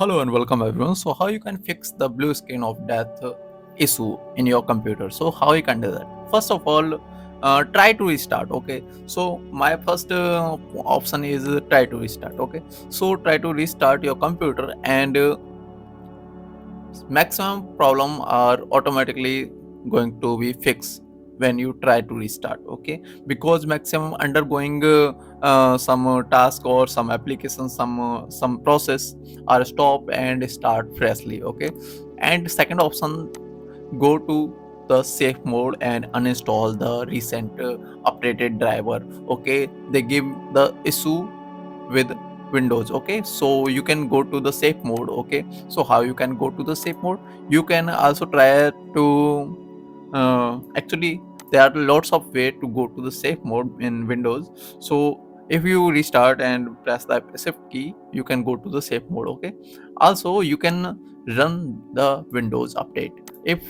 Hello and welcome everyone. So how you can fix the blue screen of death issue in your computer? So how you can do that? First of all, try to restart. Okay. So my first option is try to restart. Okay. So try to restart your computer and maximum problem are automatically going to be fixed when you try to restart. Okay, because maximum undergoing some task or some application, some process are stop and start freshly. Okay, and second option, go to the safe mode and uninstall the recent updated driver. Okay, they give the issue with Windows. Okay, so you can go to the safe mode. Okay, so how you can go to the safe mode? You can also try to actually there are lots of way to go to the safe mode in Windows. So if you restart and press the shift key, you can go to the safe mode. Okay, also you can run the Windows update. If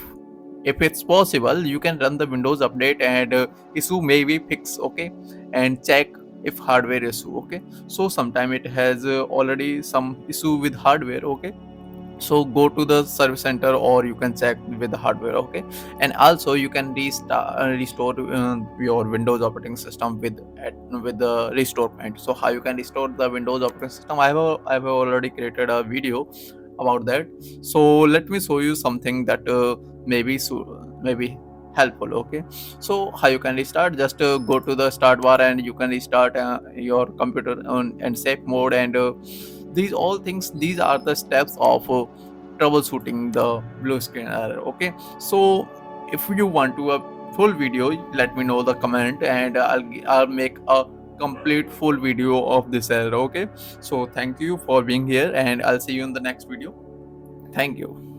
it's possible, you can run the Windows update and issue may be fixed. Okay, and check if hardware issue. Okay, so sometime it has already some issue with hardware. Okay, so go to the service center or you can check with the hardware. Okay, and also you can restore your Windows operating system with the restore point. So how you can restore the Windows operating system, I have already created a video about that. So let me show you something that maybe helpful. Okay, so how you can restart, just go to the start bar and you can restart your computer on and safe mode and these all things, these are the steps of troubleshooting the blue screen error. Okay, so if you want to a full video, let me know the comment and I'll make a complete full video of this error. Okay, so thank you for being here and I'll see you in the next video. Thank you.